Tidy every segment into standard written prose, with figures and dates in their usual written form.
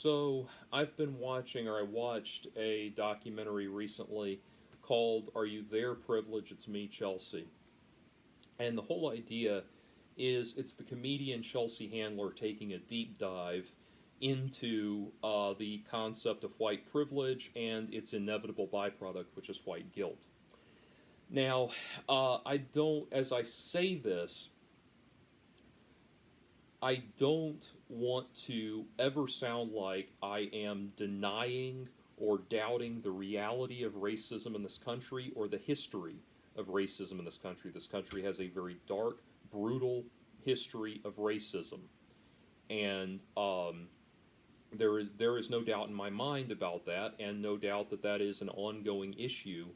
So I've been watching, or I watched a documentary recently called "Are You There, Privilege? It's Me, Chelsea." And the whole idea is it's the comedian Chelsea Handler taking a deep dive into the concept of white privilege and its inevitable byproduct, which is white guilt. Now, I don't, as I say this, I don't want to ever sound like I am denying or doubting the reality of racism in this country or the history of racism in this country. This country has a very dark, brutal history of racism. And there is no doubt in my mind about that, and no doubt that that is an ongoing issue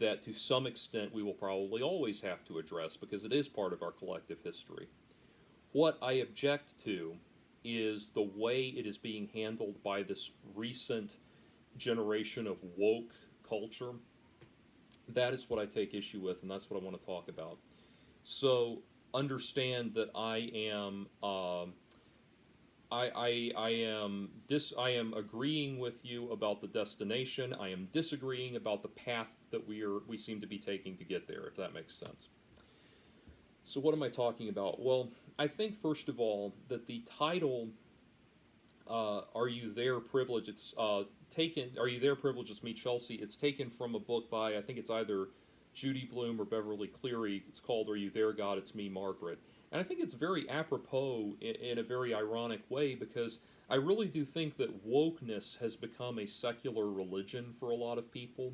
that to some extent we will probably always have to address because it is part of our collective history. What I object to is the way it is being handled by this recent generation of woke culture. That is what I take issue with, and that's what I want to talk about. So understand that I am agreeing with you about the destination. I am disagreeing about the path that we seem to be taking to get there, if that makes sense. So what am I talking about? Well, I think first of all that the title "Are You There, Privilege?" It's taken. "Are You There, Privilege?" It's Me, Chelsea. It's taken from a book by, I think it's either Judy Blume or Beverly Cleary. It's called "Are You There, God? It's Me, Margaret." And I think it's very apropos in a very ironic way because I really do think that wokeness has become a secular religion for a lot of people.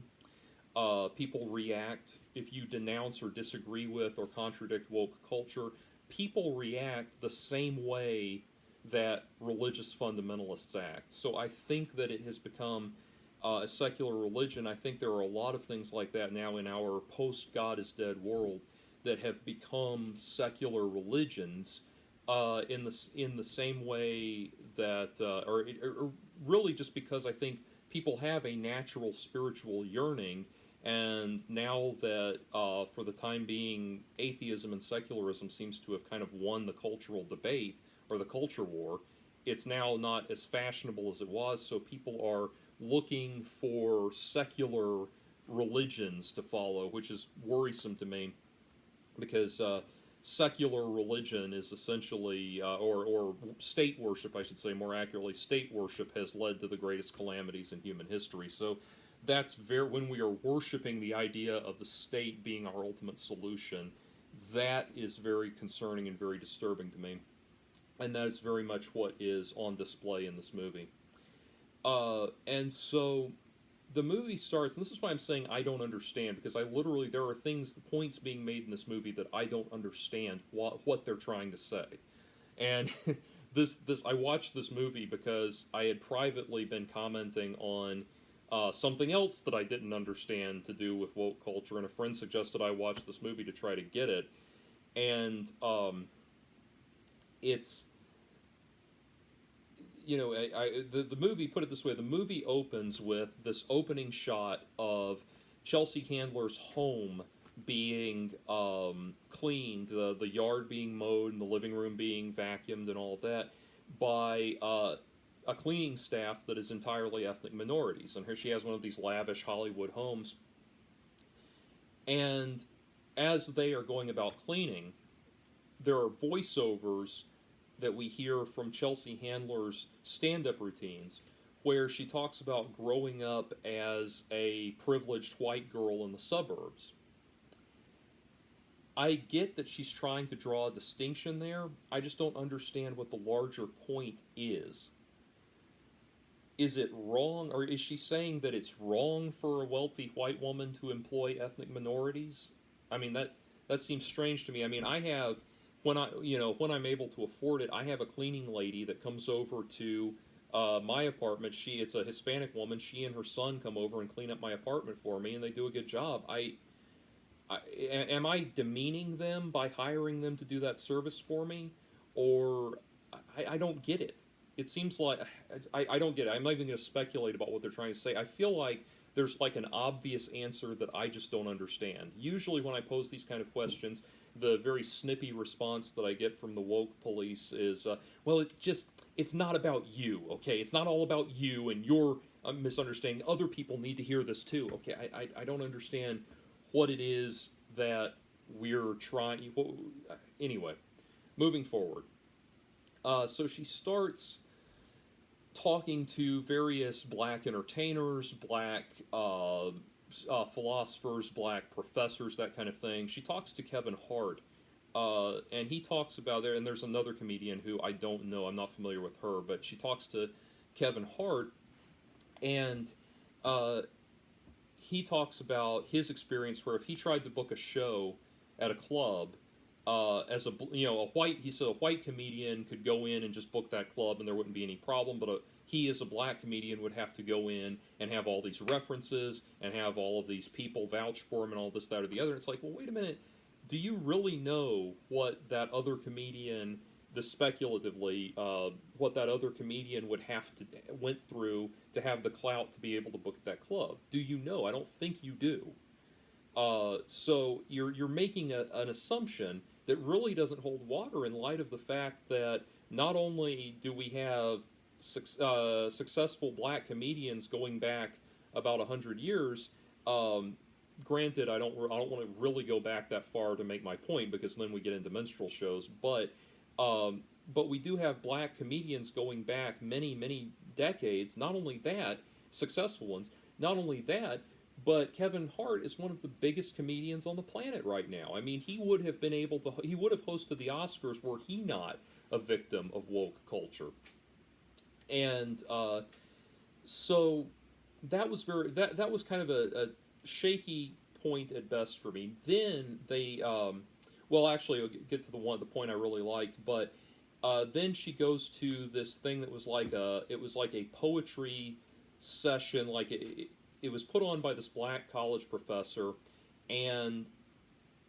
People react if you denounce or disagree with or contradict woke culture. People react the same way that religious fundamentalists act. So I think that it has become a secular religion. I think there are a lot of things like that now in our post God is dead world that have become secular religions in the same way that, or really just because I think people have a natural spiritual yearning, and now that for the time being, atheism and secularism seems to have kind of won the cultural debate or the culture war, it's now not as fashionable as it was. So people are looking for secular religions to follow, which is worrisome to me because secular religion is essentially, or state worship, I should say more accurately, state worship has led to the greatest calamities in human history. So that's very, when we are worshiping the idea of the state being our ultimate solution, that is very concerning and very disturbing to me. And that is very much what is on display in this movie. And so the movie starts, and this is why I'm saying I don't understand, because I literally, there are things, the points being made in this movie that I don't understand what they're trying to say. And I watched this movie because I had privately been commenting on something else that I didn't understand to do with woke culture, and a friend suggested I watch this movie to try to get it. And it's, the movie, put it this way, the movie opens with this opening shot of Chelsea Handler's home being cleaned, the yard being mowed, and the living room being vacuumed, and all of that, by a cleaning staff that is entirely ethnic minorities. And here she has one of these lavish Hollywood homes. And as they are going about cleaning, there are voiceovers that we hear from Chelsea Handler's stand-up routines, where she talks about growing up as a privileged white girl in the suburbs. I get that she's trying to draw a distinction there. I just don't understand what the larger point is. Is it wrong, or is she saying that it's wrong for a wealthy white woman to employ ethnic minorities? I mean, that seems strange to me. I mean, I have, when I'm able to afford it, I have a cleaning lady that comes over to my apartment. It's a Hispanic woman. She and her son come over and clean up my apartment for me, and they do a good job. Am I demeaning them by hiring them to do that service for me, or I don't get it. It seems like I don't get it. I'm not even going to speculate about what they're trying to say. I feel like there's like an obvious answer that I just don't understand. Usually when I pose these kind of questions, the very snippy response that I get from the woke police is, well, it's not about you, okay? It's not all about you and your misunderstanding. Other people need to hear this too, okay? I don't understand what it is that we're trying. Anyway, moving forward. So she starts talking to various black entertainers, black philosophers, black professors, that kind of thing. She talks to Kevin Hart, and he talks about there. And there's another comedian who I don't know. I'm not familiar with her, but she talks to Kevin Hart, and he talks about his experience where if he tried to book a show at a club, as a he said a white comedian could go in and just book that club and there wouldn't be any problem, but he as a black comedian would have to go in and have all these references and have all of these people vouch for him and all this, that, or the other. It's like, well, wait a minute, do you really know what that other comedian, speculatively, what that other comedian would have to went through to have the clout to be able to book that club? Do you know? I don't think you do. So you're making an assumption that really doesn't hold water in light of the fact that not only do we have successful black comedians going back about 100 years. Granted, I don't want to really go back that far to make my point because then we get into minstrel shows. But we do have black comedians going back many decades. Not only that, successful ones. Not only that, but Kevin Hart is one of the biggest comedians on the planet right now. I mean, he would have hosted the Oscars were he not a victim of woke culture. And so that was that was kind of a shaky point at best for me. Then they, actually, I'll get to the point I really liked, but then she goes to this thing that was like a poetry session, like it was put on by this black college professor, and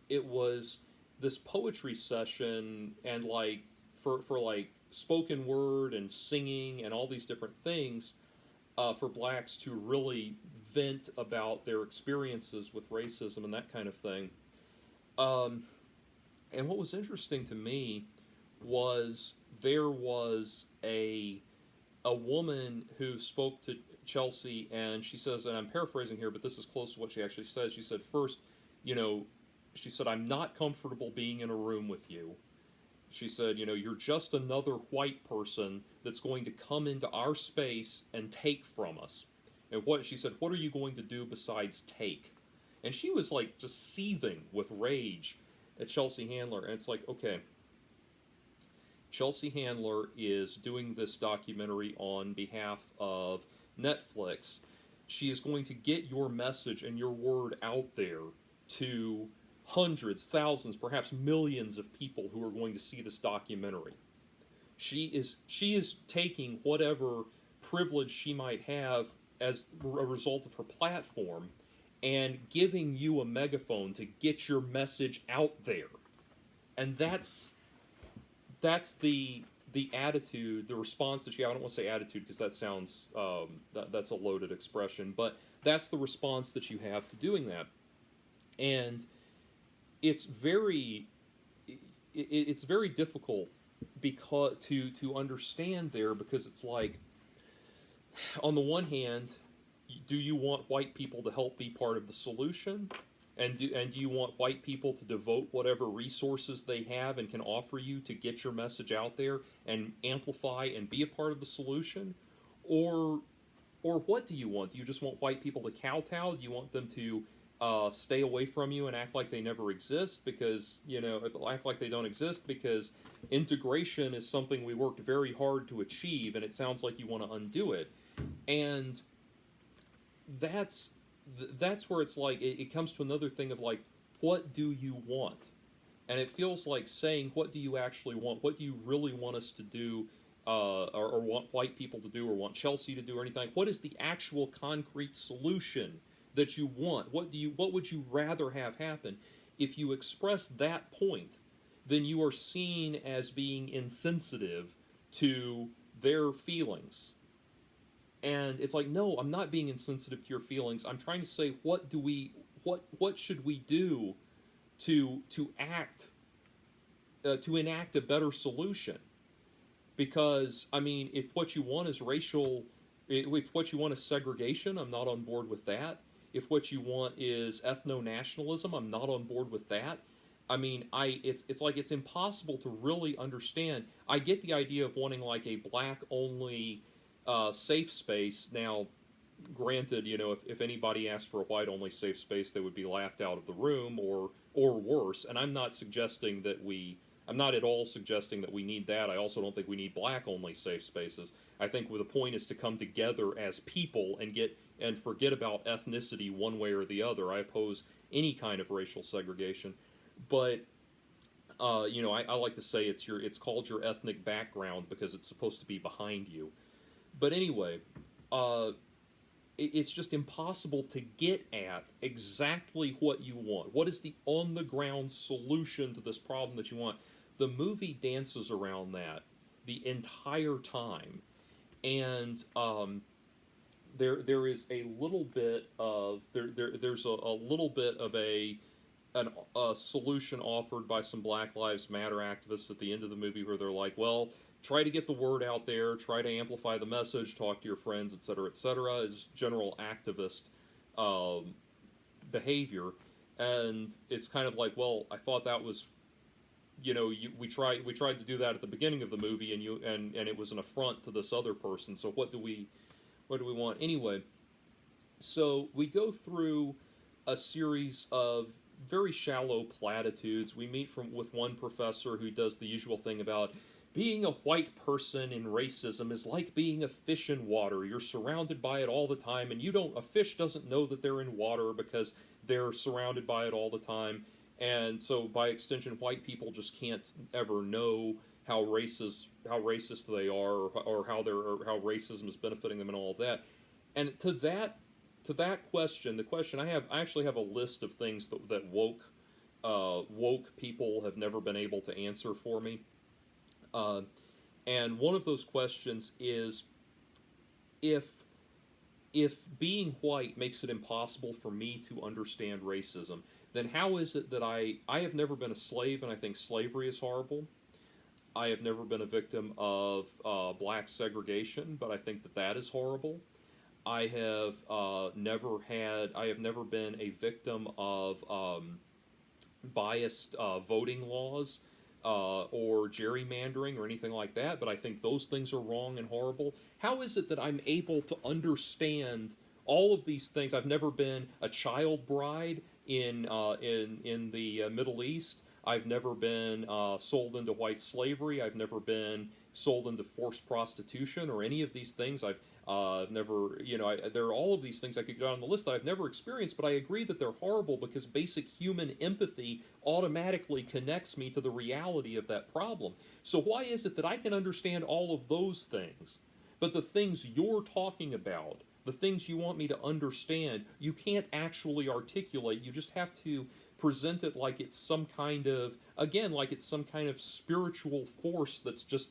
it was this poetry session, and like for like spoken word and singing and all these different things for blacks to really vent about their experiences with racism and that kind of thing. And what was interesting to me was there was a woman who spoke to Chelsea, and she says, and I'm paraphrasing here, but this is close to what she actually says. She said, first, she said, I'm not comfortable being in a room with you. She said, you're just another white person that's going to come into our space and take from us. And she said, what are you going to do besides take? And she was like just seething with rage at Chelsea Handler. And it's like, okay, Chelsea Handler is doing this documentary on behalf of Netflix. She is going to get your message and your word out there to hundreds, thousands, perhaps millions of people who are going to see this documentary. She is taking whatever privilege she might have as a result of her platform and giving you a megaphone to get your message out there. And that's the attitude, the response that she have. I don't want to say attitude because that sounds that's a loaded expression, but that's the response that you have to doing that. And it's very difficult because to understand there, because it's like, on the one hand, do you want white people to help be part of the solution? And do you want white people to devote whatever resources they have and can offer you to get your message out there and amplify and be a part of the solution? Or what do you want? Do you just want white people to kowtow? Do you want them to stay away from you and act like they never exist because, act like they don't exist because integration is something we worked very hard to achieve, and it sounds like you want to undo it. And that's where it's like, it comes to another thing of like, what do you want? And it feels like saying, what do you actually want? What do you really want us to do, or want white people to do, or want Chelsea to do, or anything? What is the actual concrete solution that you want? What would you rather have happen? If you express that point, then you are seen as being insensitive to their feelings. And it's like, no, I'm not being insensitive to your feelings. I'm trying to say, what should we do to enact a better solution? Because I mean, if what you want is if what you want is segregation, I'm not on board with that. If what you want is ethno-nationalism, I'm not on board with that. I mean, it's like it's impossible to really understand. I get the idea of wanting like a black only safe space. Now, granted, if anybody asked for a white only safe space, they would be laughed out of the room or worse. And I'm not at all suggesting that we need that. I also don't think we need black only safe spaces. I think the point is to come together as people and forget about ethnicity one way or the other. I oppose any kind of racial segregation, but I like to say it's called your ethnic background because it's supposed to be behind you. But anyway, uh, it's just impossible to get at exactly what you want. What is the on the ground solution to this problem that you want? The movie dances around that the entire time, and there is a little bit of there's a little bit of a solution offered by some Black Lives Matter activists at the end of the movie where they're like, well, try to get the word out there, try to amplify the message, talk to your friends, etc., etc. It's general activist um, behavior, and it's kind of like, well, I thought that was, we tried to do that at the beginning of the movie, and it was an affront to this other person. So what do we want anyway? So we go through a series of very shallow platitudes. We meet with one professor who does the usual thing about being a white person in racism is like being a fish in water. You're surrounded by it all the time, and a fish doesn't know that they're in water because they're surrounded by it all the time. And so, by extension, white people just can't ever know how racist they are, or how racism is benefiting them, and all of that. And to that question, the question I actually have a list of things that woke people have never been able to answer for me. Uh, and one of those questions is if being white makes it impossible for me to understand racism, then how is it that I have never been a slave and I think slavery is horrible? I have never been a victim of black segregation, but I think that is horrible. I have never been a victim of biased voting laws or gerrymandering or anything like that, but I think those things are wrong and horrible. How is it that I'm able to understand all of these things? I've never been a child bride in the Middle East. I've never been sold into white slavery. I've never been sold into forced prostitution or any of these things. I've never, there are all of these things I could go on the list that I've never experienced, but I agree that they're horrible because basic human empathy automatically connects me to the reality of that problem. So why is it that I can understand all of those things, but the things you're talking about, the things you want me to understand, you can't actually articulate? You just have to present it like it's some kind of, again, like it's some kind of spiritual force that's just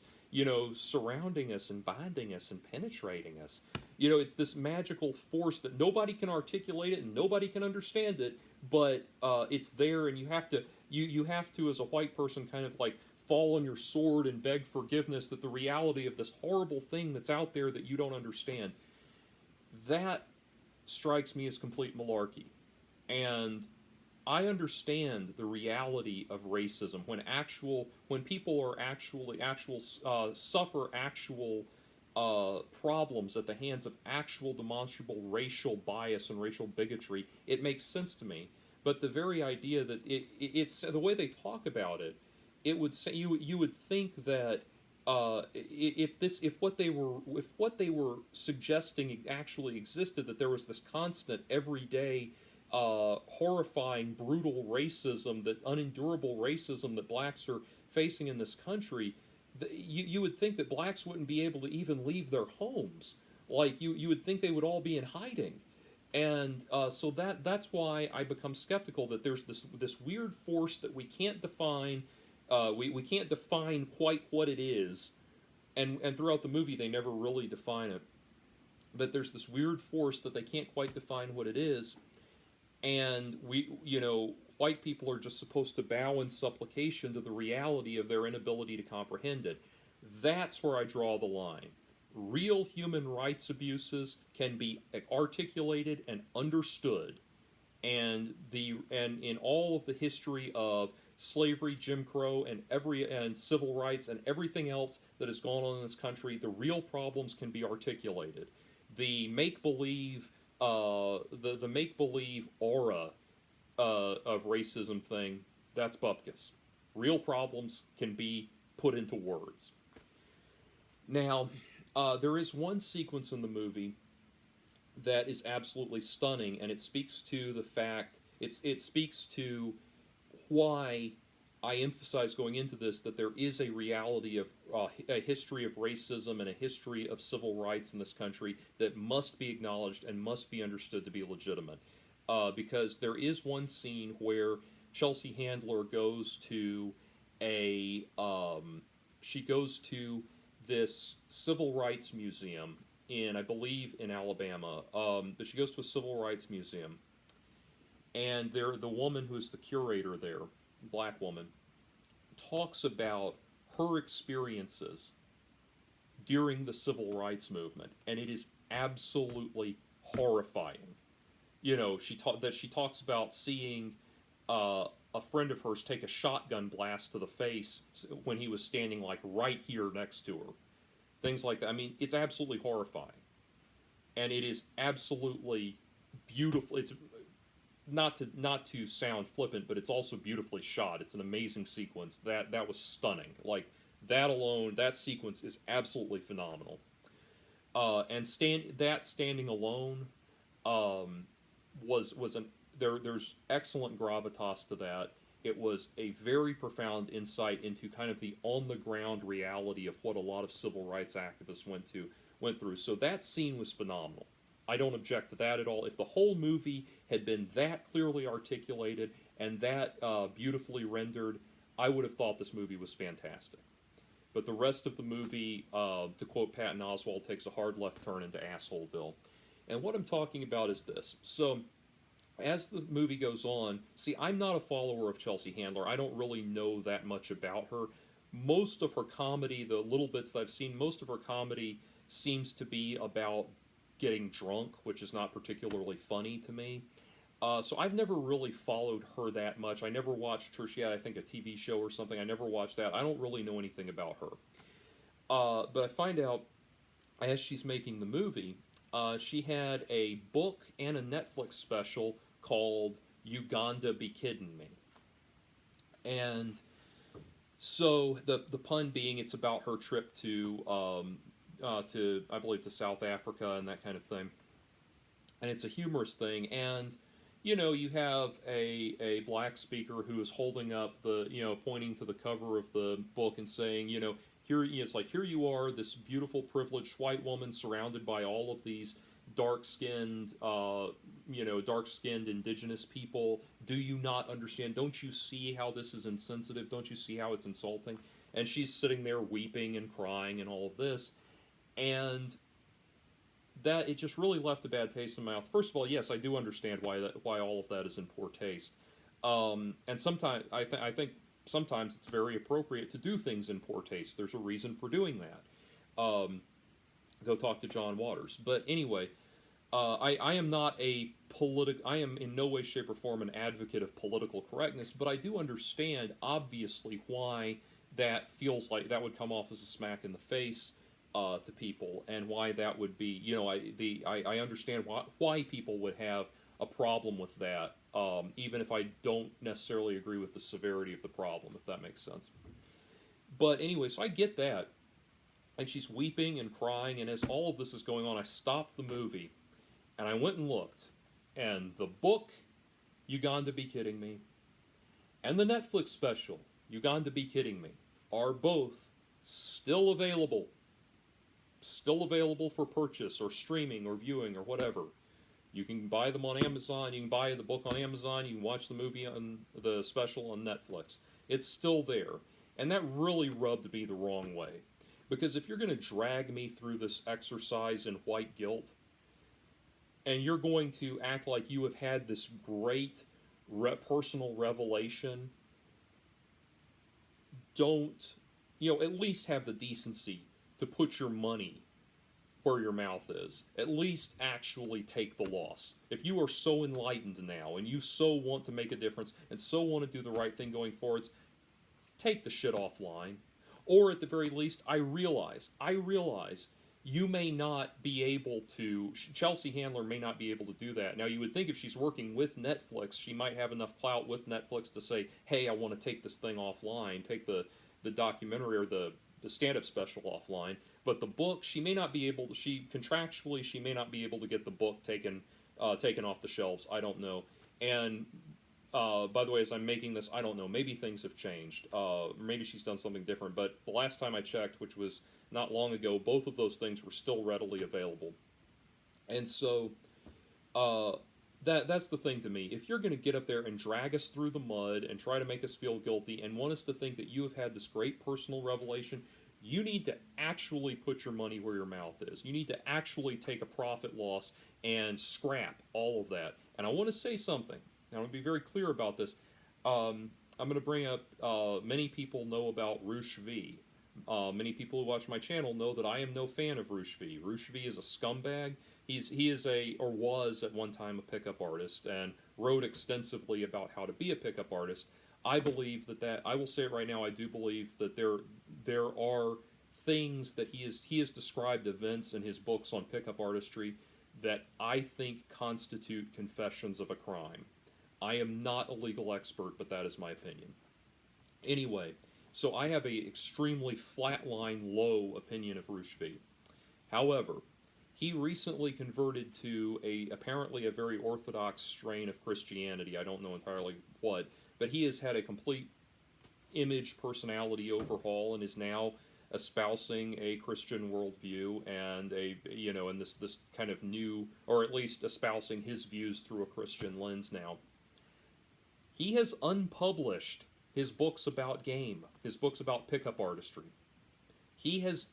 surrounding us and binding us and penetrating us. It's this magical force that nobody can articulate it and nobody can understand it, but it's there, and you have to, you have to, as a white person, kind of like fall on your sword and beg forgiveness that the reality of this horrible thing that's out there that you don't understand. That strikes me as complete malarkey. And I understand the reality of racism when people are suffer actual problems at the hands of actual demonstrable racial bias and racial bigotry. It makes sense to me, but the very idea that it's the way they talk about it, it would say you would think that if what they were suggesting actually existed, that there was this constant everyday horrifying, brutal racism, that unendurable racism that blacks are facing in this country, you would think that blacks wouldn't be able to even leave their homes. Like you would think they would all be in hiding, and so that's why I become skeptical that there's this weird force that we can't define. We can't define quite what it is, and throughout the movie they never really define it. But there's this weird force that they can't quite define what it is, and white people are just supposed to bow in supplication to the reality of their inability to comprehend it. That's where I draw the line. Real human rights abuses can be articulated and understood, and in all of the history of slavery, Jim Crow, and civil rights and everything else that has gone on in this country, the real problems can be articulated. The make believe, the make believe aura of racism thing, that's bupkis. Real problems can be put into words. Now, there is one sequence in the movie that is absolutely stunning, and it speaks to the fact it speaks to why I emphasize going into this that there is a reality of a history of racism and a history of civil rights in this country that must be acknowledged and must be understood to be legitimate. Because there is one scene where Chelsea Handler goes to she goes to this civil rights museum I believe, in Alabama. But she goes to a civil rights museum, and the woman who's the curator there, black woman, talks about her experiences during the civil rights movement, and it is absolutely horrifying. She talks about seeing a friend of hers take a shotgun blast to the face when he was standing like right here next to her. Things like that. I mean, it's absolutely horrifying, and it is absolutely beautiful. It's not to sound flippant, but it's also beautifully shot. It's an amazing sequence. That was stunning. Like that alone, that sequence is absolutely phenomenal. Standing alone was an there's excellent gravitas to that. It was a very profound insight into kind of the on the ground reality of what a lot of civil rights activists went through. So that scene was phenomenal. I don't object to that at all. If the whole movie had been that clearly articulated and that beautifully rendered, I would have thought this movie was fantastic. But the rest of the movie, to quote Patton Oswalt, takes a hard left turn into Assholeville. And what I'm talking about is this. So, as the movie goes on, see, I'm not a follower of Chelsea Handler. I don't really know that much about her. Most of her comedy, the little bits that I've seen, most of her comedy seems to be about getting drunk, which is not particularly funny to me. So I've never really followed her that much. I never watched her. She had, I think, a TV show or something. I never watched that. I don't really know anything about her. But I find out as she's making the movie, she had a book and a Netflix special called Uganda Be Kiddin' Me. And so the pun being it's about her trip to I believe to South Africa and that kind of thing. And it's a humorous thing, and you have a black speaker who is holding up pointing to the cover of the book and saying, here it's like, here you are, this beautiful privileged white woman surrounded by all of these dark-skinned indigenous people. Do you not understand? Don't you see how this is insensitive? Don't you see how it's insulting? And she's sitting there weeping and crying and all of this, and that it just really left a bad taste in my mouth. First of all, yes, I do understand why all of that is in poor taste, and sometimes I think sometimes it's very appropriate to do things in poor taste. There's a reason for doing that. Go talk to John Waters. But anyway, I am not I am in no way, shape, or form an advocate of political correctness, but I do understand obviously why that feels like that would come off as a smack in the face to people, and why that would be, I understand why people would have a problem with that, even if I don't necessarily agree with the severity of the problem, if that makes sense. But anyway, so I get that, and she's weeping and crying, and as all of this is going on, I stopped the movie, and I went and looked, and the book, Uganda Be Kidding Me, and the Netflix special, Uganda Be Kidding Me, are both still available for purchase or streaming or viewing or whatever. You can buy them on Amazon, you can buy the book on Amazon, you can watch the movie on the special on Netflix. It's still there. And that really rubbed me the wrong way. Because if you're going to drag me through this exercise in white guilt, and you're going to act like you have had this great personal revelation, don't at least have the decency to put your money where your mouth is. At least actually take the loss. If you are so enlightened now and you so want to make a difference and so want to do the right thing going forwards, take the shit offline. Or at the very least, I realize you may not be able to, Chelsea Handler may not be able to do that. Now, you would think if she's working with Netflix, she might have enough clout with Netflix to say, hey, I want to take this thing offline, take the documentary or the stand-up special offline. But the book, she may not be able to, contractually, she may not be able to get the book taken off the shelves. I don't know. And by the way, as I'm making this, I don't know. Maybe things have changed. Maybe she's done something different. But the last time I checked, which was not long ago, both of those things were still readily available. And so that's the thing to me. If you're going to get up there and drag us through the mud and try to make us feel guilty and want us to think that you have had this great personal revelation, you need to actually put your money where your mouth is. You need to actually take a profit loss and scrap all of that. And I want to say something. I want to be very clear about this. I'm going to bring up, many people know about Roosh V. Many people who watch my channel know that I am no fan of Roosh V. Roosh V is a scumbag. He is or was at one time a pickup artist and wrote extensively about how to be a pickup artist. I believe that I will say it right now, I do believe that there are things that he has described events in his books on pickup artistry that I think constitute confessions of a crime. I am not a legal expert, but that is my opinion. Anyway, so I have a extremely flatline, low opinion of Roosh V. However, he recently converted to apparently a very orthodox strain of Christianity. I don't know entirely what, but he has had a complete image personality overhaul and is now espousing a Christian worldview and and this kind of new, or at least espousing his views through a Christian lens now. He has unpublished his books about game, his books about pickup artistry. He has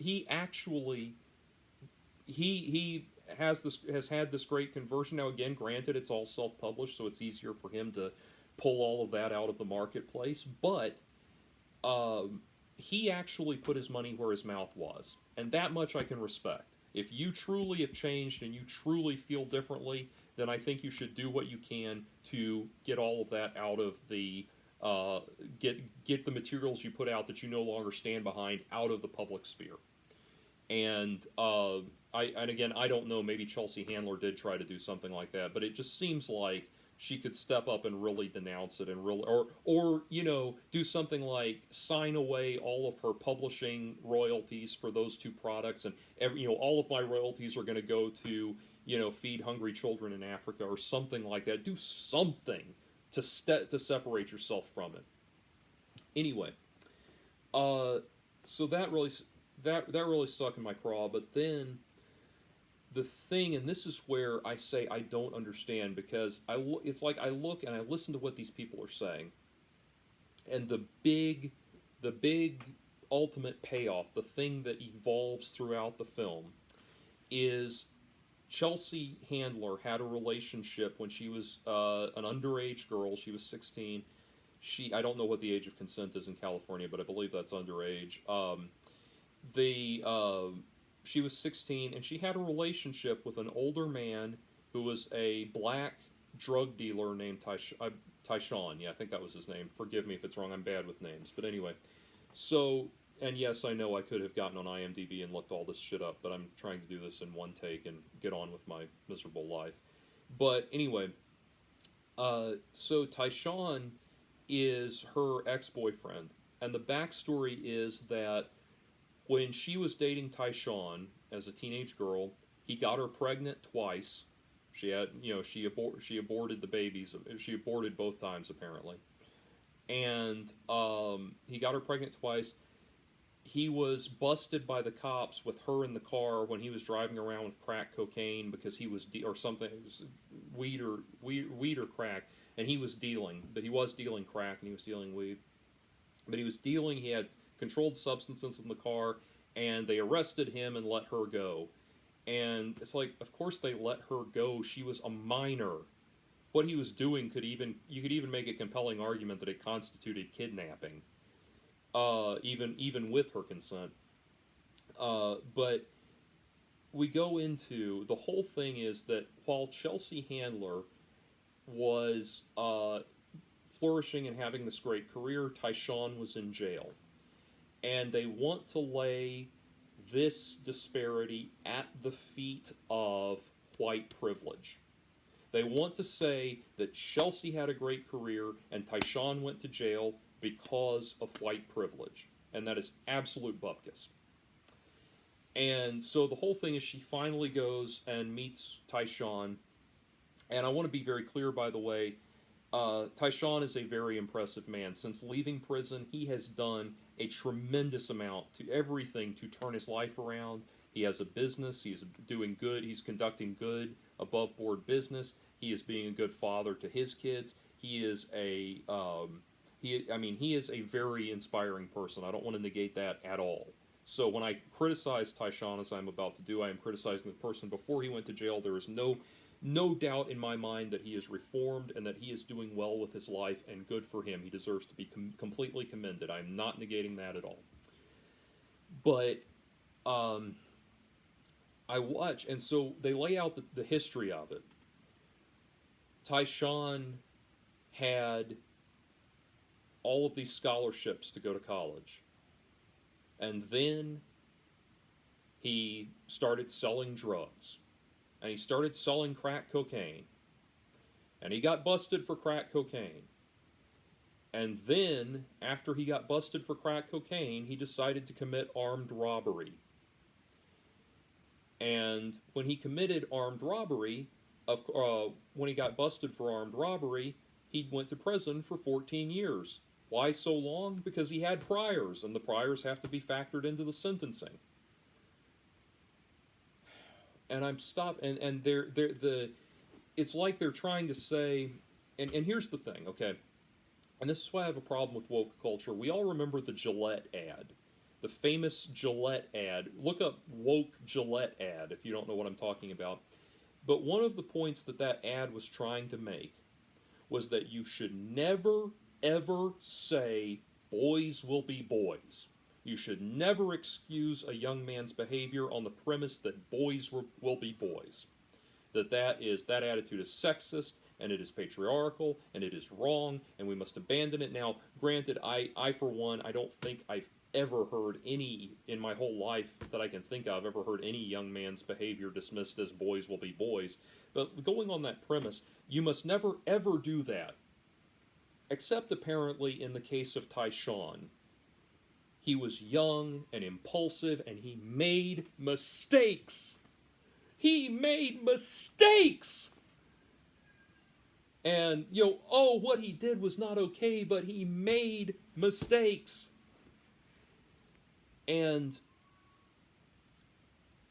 had this great conversion. Now, again, granted, it's all self-published, so it's easier for him to pull all of that out of the marketplace. But he actually put his money where his mouth was, and that much I can respect. If you truly have changed and you truly feel differently, then I think you should do what you can to get all of that out of the get the materials you put out that you no longer stand behind out of the public sphere. And again, I don't know, maybe Chelsea Handler did try to do something like that, but it just seems like she could step up and really denounce it and really, or do something like sign away all of her publishing royalties for those two products, and all of my royalties are going to go to feed hungry children in Africa or something like that. Do something to separate yourself from it. Anyway, so that really stuck in my craw. But then the thing, and this is where I say I don't understand, because it's like I look and I listen to what these people are saying, and the big ultimate payoff, the thing that evolves throughout the film, is Chelsea Handler had a relationship when she was an underage girl. She was 16. I don't know what the age of consent is in California, but I believe that's underage. She was 16, and she had a relationship with an older man who was a black drug dealer named Tyshawn. Yeah, I think that was his name. Forgive me if it's wrong. I'm bad with names. But anyway, so, and yes, I know I could have gotten on IMDb and looked all this shit up, but I'm trying to do this in one take and get on with my miserable life. But anyway, so Tyshawn is her ex-boyfriend, and the backstory is that when she was dating Tyshawn as a teenage girl, he got her pregnant twice. She had, she aborted the babies. She aborted both times, apparently. And he got her pregnant twice. He was busted by the cops with her in the car when he was driving around with crack cocaine because he was or something, it was weed or crack, and he was dealing. But he was dealing crack and he was dealing weed. But he was dealing. He had controlled substances in the car, and they arrested him and let her go. And it's like, of course they let her go. She was a minor. What he was doing you could even make a compelling argument that it constituted kidnapping. even with her consent. But we go into the whole thing is that while Chelsea Handler was flourishing and having this great career, Tyshawn was in jail. And they want to lay this disparity at the feet of white privilege. They want to say that Chelsea had a great career and Tyshawn went to jail because of white privilege. And that is absolute bupkis. And so the whole thing is she finally goes and meets Tyshawn. And I want to be very clear, by the way, Tyshawn is a very impressive man. Since leaving prison, he has done a tremendous amount to everything to turn his life around. He has a business. He is doing good. He's conducting good, above-board business. He is being a good father to his kids. He is he is a very inspiring person. I don't want to negate that at all. So when I criticize Tyshawn, as I'm about to do, I am criticizing the person before he went to jail. There is no doubt in my mind that he is reformed and that he is doing well with his life, and good for him. He deserves to be completely commended. I'm not negating that at all. But I watch, and so they lay out the history of it. Tyshawn had all of these scholarships to go to college. And then he started selling drugs. And he started selling crack cocaine. And he got busted for crack cocaine. And then, after he got busted for crack cocaine, he decided to commit armed robbery. And when he committed armed robbery, when he got busted for armed robbery, he went to prison for 14 years. Why so long? Because he had priors, and the priors have to be factored into the sentencing. And I'm stopped, and it's like they're trying to say, and here's the thing, okay, and this is why I have a problem with woke culture. We all remember the Gillette ad, the famous Gillette ad. Look up woke Gillette ad if you don't know what I'm talking about. But one of the points that ad was trying to make was that you should never, ever say boys will be boys. You should never excuse a young man's behavior on the premise that boys will be boys. That attitude is sexist, and it is patriarchal, and it is wrong, and we must abandon it. Now, granted, I for one, I don't think I've ever heard any, in my whole life that I can think of, ever heard any young man's behavior dismissed as boys will be boys. But going on that premise, you must never, ever do that. Except apparently in the case of Tyshawn. He was young and impulsive, and he made mistakes. He made mistakes! And, what he did was not okay, but he made mistakes. And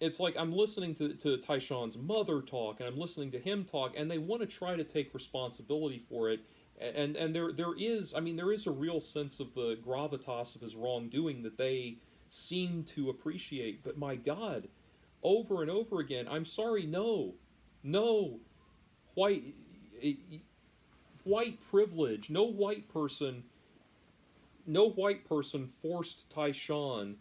it's like I'm listening to Tyshawn's mother talk, and I'm listening to him talk, and they want to try to take responsibility for it. And there is a real sense of the gravitas of his wrongdoing that they seem to appreciate. But my God, over and over again, I'm sorry, no, white privilege, no white person forced Tyshawn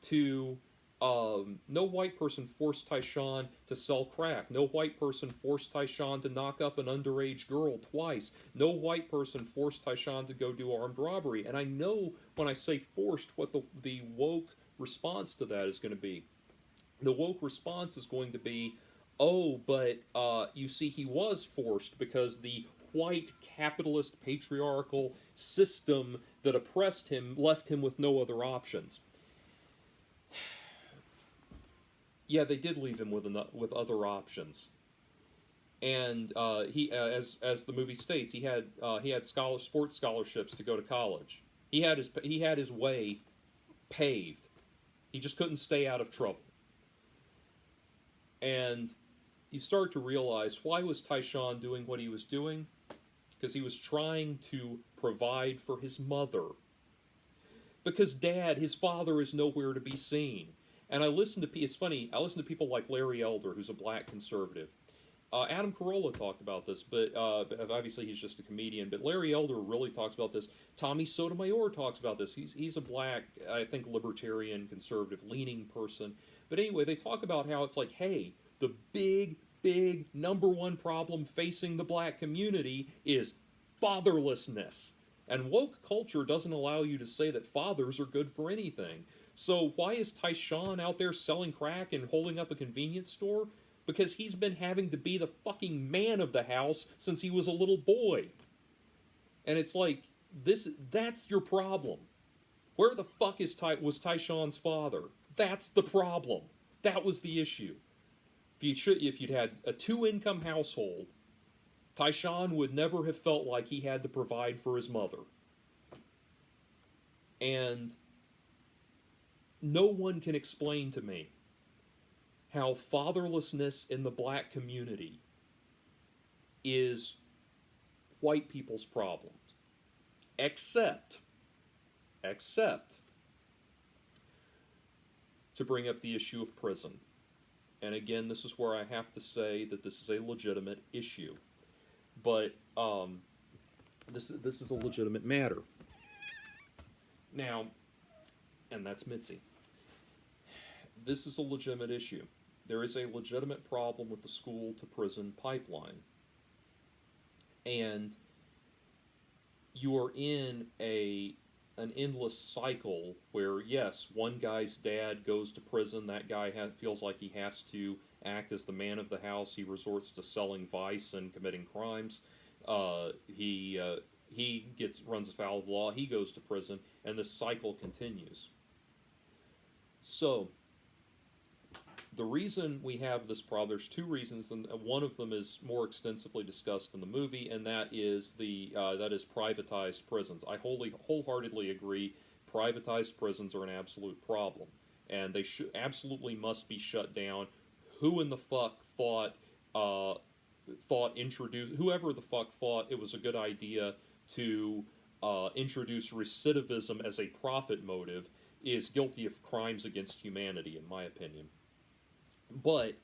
to. No white person forced Tyshawn to sell crack. No white person forced Tyshawn to knock up an underage girl twice. No white person forced Tyshawn to go do armed robbery. And I know when I say forced what the woke response to that is going to be. The woke response is going to be, but you see, he was forced because the white capitalist patriarchal system that oppressed him left him with no other options. Yeah, they did leave him with other options, and he, as the movie states, he had sports scholarships to go to college. He had his way paved. He just couldn't stay out of trouble. And you start to realize, why was Tyshawn doing what he was doing? Because he was trying to provide for his mother. Because his father, is nowhere to be seen. And it's funny, I listen to people like Larry Elder, who's a black conservative, Adam Carolla talked about this, but obviously he's just a comedian. But Larry Elder really talks about this. Tommy Sotomayor talks about this. He's a black, I think, libertarian, conservative leaning person. But anyway, they talk about how it's like, hey, the big number one problem facing the black community is fatherlessness. And woke culture doesn't allow you to say that fathers are good for anything. So why is Tyshawn out there selling crack and holding up a convenience store? Because he's been having to be the fucking man of the house since he was a little boy. And it's like, that's your problem. Where the fuck was Tyshawn's father? That's the problem. That was the issue. If you'd had a two-income household, Tyshawn would never have felt like he had to provide for his mother. And no one can explain to me how fatherlessness in the black community is white people's problems. Except to bring up the issue of prison. And again, this is where I have to say that this is a legitimate issue. But this is a legitimate matter. Now, and that's Mitzi. This is a legitimate issue. There is a legitimate problem with the school-to-prison pipeline. And you are in an endless cycle where, yes, one guy's dad goes to prison. That guy feels like he has to act as the man of the house. He resorts to selling vice and committing crimes. He runs afoul of the law. He goes to prison, and this cycle continues. So, the reason we have this problem, there's two reasons, and one of them is more extensively discussed in the movie, and that is privatized prisons. I wholeheartedly agree. Privatized prisons are an absolute problem, and they absolutely must be shut down. Who in the fuck whoever the fuck thought it was a good idea to introduce recidivism as a profit motive is guilty of crimes against humanity, in my opinion. But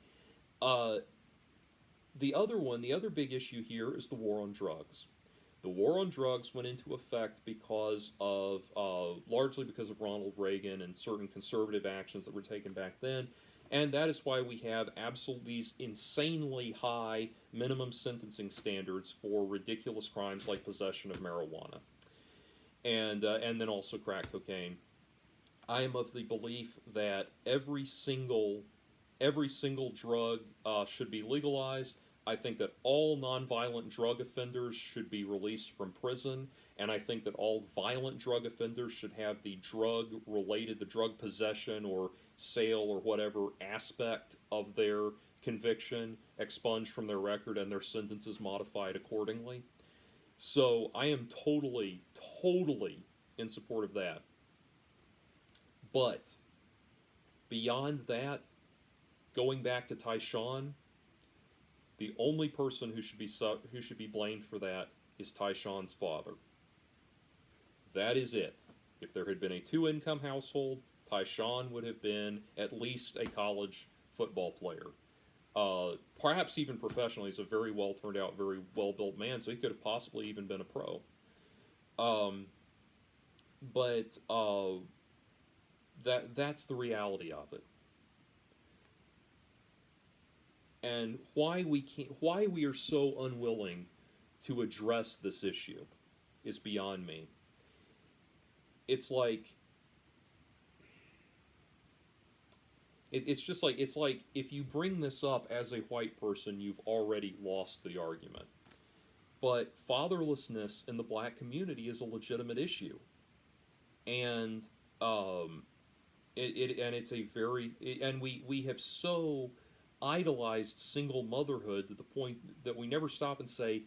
the other big issue here is the war on drugs. The war on drugs went into effect because of, largely because of Ronald Reagan and certain conservative actions that were taken back then, and that is why we have these insanely high minimum sentencing standards for ridiculous crimes like possession of marijuana, and then also crack cocaine. I am of the belief that every single drug should be legalized. I think that all nonviolent drug offenders should be released from prison, and I think that all violent drug offenders should have the drug possession or sale or whatever aspect of their conviction expunged from their record and their sentences modified accordingly. So I am totally in support of that. But beyond that, going back to Tyshawn, the only person who should be blamed for that is Tyshawn's father. That is it. If there had been a two-income household, Tyshawn would have been at least a college football player. Perhaps even professionally. He's a very well-turned-out, very well-built man, so he could have possibly even been a pro. That's the reality of it. And why we are so unwilling to address this issue is beyond me. It's like it's like if you bring this up as a white person, you've already lost the argument. But fatherlessness in the black community is a legitimate issue, and we have so idolized single motherhood to the point that we never stop and say,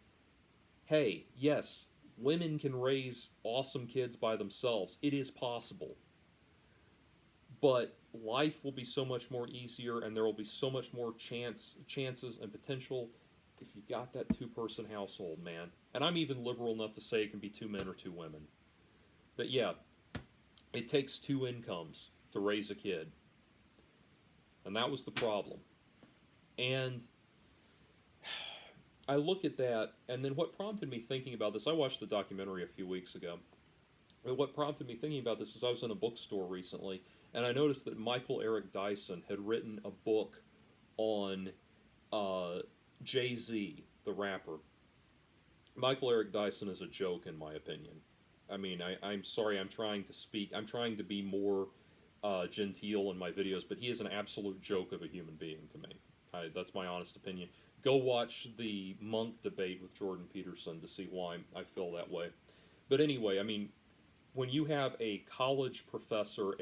hey, yes, women can raise awesome kids by themselves. It is possible. But life will be so much more easier, and there will be so much more chances and potential if you got that two-person household, man. And I'm even liberal enough to say it can be two men or two women. But yeah, it takes two incomes to raise a kid. And that was the problem. And I look at that, and then what prompted me thinking about this, I watched the documentary a few weeks ago. But what prompted me thinking about this is I was in a bookstore recently, and I noticed that Michael Eric Dyson had written a book on uh, Jay Z, the rapper. Michael Eric Dyson is a joke, in my opinion. I mean, I'm sorry, I'm trying to be more genteel in my videos, but he is an absolute joke of a human being to me. That's my honest opinion. Go watch the Monk debate with Jordan Peterson to see why I feel that way. But anyway, I mean, when you have a college professor,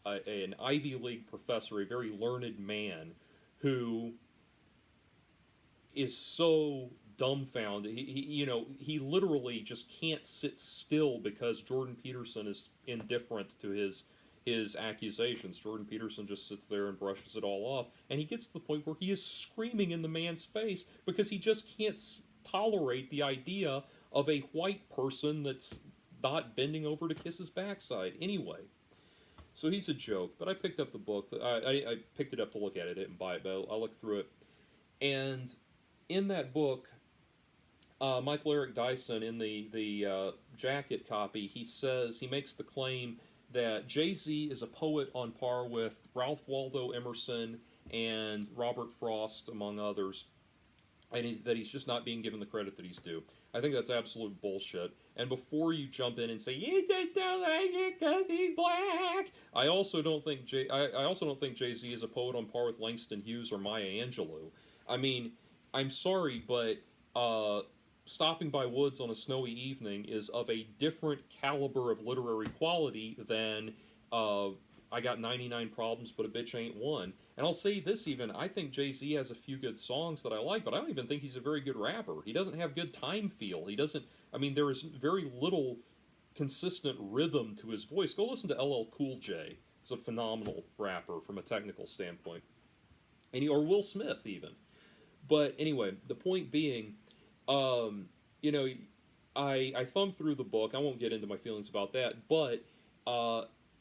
an Ivy League professor, a very learned man who is so dumbfounded. He literally just can't sit still because Jordan Peterson is indifferent to his accusations. Jordan Peterson just sits there and brushes it all off, and he gets to the point where he is screaming in the man's face because he just can't tolerate the idea of a white person that's not bending over to kiss his backside. Anyway, so he's a joke. But I picked up the book. I picked it up to look at it. I didn't buy it, but I looked through it, and in that book, Michael Eric Dyson, in the jacket copy, he makes the claim that Jay Z is a poet on par with Ralph Waldo Emerson and Robert Frost, among others, and that he's just not being given the credit that he's due. I think that's absolute bullshit. And before you jump in and say you just don't like it 'cause he's black, I also don't think Jay Z is a poet on par with Langston Hughes or Maya Angelou. I mean, I'm sorry, but Stopping by Woods on a Snowy Evening is of a different caliber of literary quality than I Got 99 Problems, but a Bitch Ain't One. And I'll say this even, I think Jay-Z has a few good songs that I like, but I don't even think he's a very good rapper. He doesn't have good time feel. There is very little consistent rhythm to his voice. Go listen to LL Cool J. He's a phenomenal rapper from a technical standpoint. Or Will Smith, even. But anyway, the point being, you know, I thumbed through the book. I won't get into my feelings about that, but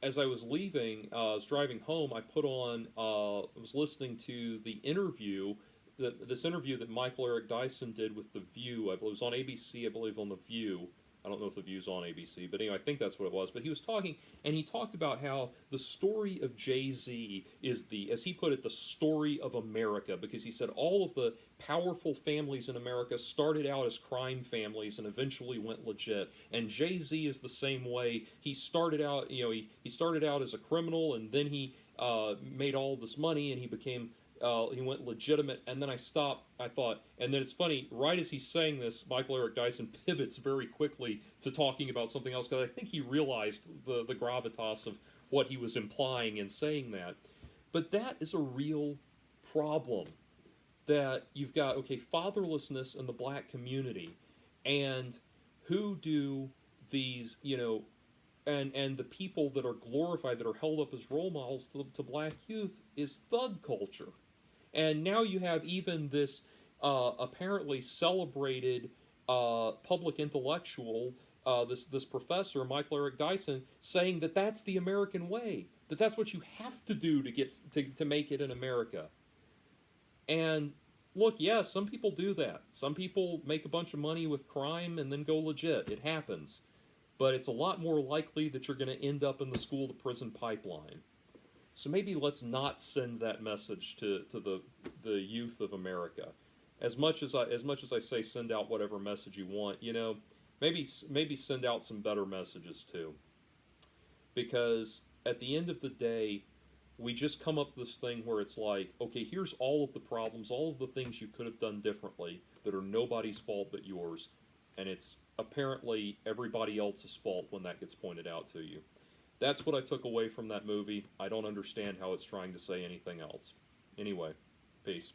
as I was leaving, I was driving home. I was listening to the interview, this interview that Michael Eric Dyson did with The View. I believe it was on ABC. I believe on The View. I don't know if The View's on ABC, but anyway, I think that's what it was. But he was talking, and he talked about how the story of Jay-Z is as he put it, the story of America, because he said all of the powerful families in America started out as crime families and eventually went legit. And Jay-Z is the same way. He started out, he started out as a criminal, and then he made all this money, and he went legitimate. And then I thought, and then it's funny, right as he's saying this, Michael Eric Dyson pivots very quickly to talking about something else, because I think he realized the gravitas of what he was implying in saying that. But that is a real problem, that you've got, fatherlessness in the black community, and who do these, and the people that are glorified, that are held up as role models to black youth, is thug culture. And now you have even this apparently celebrated public intellectual, this professor, Michael Eric Dyson, saying that that's the American way, that that's what you have to do to make it in America. And look, yeah, some people do that. Some people make a bunch of money with crime and then go legit. It happens. But it's a lot more likely that you're going to end up in the school-to-prison pipeline. So maybe let's not send that message to the youth of America. As much as I say, send out whatever message you want, maybe send out some better messages too. Because at the end of the day, we just come up with this thing where it's like, okay, here's all of the problems, all of the things you could have done differently that are nobody's fault but yours, and it's apparently everybody else's fault when that gets pointed out to you. That's what I took away from that movie. I don't understand how it's trying to say anything else. Anyway, peace.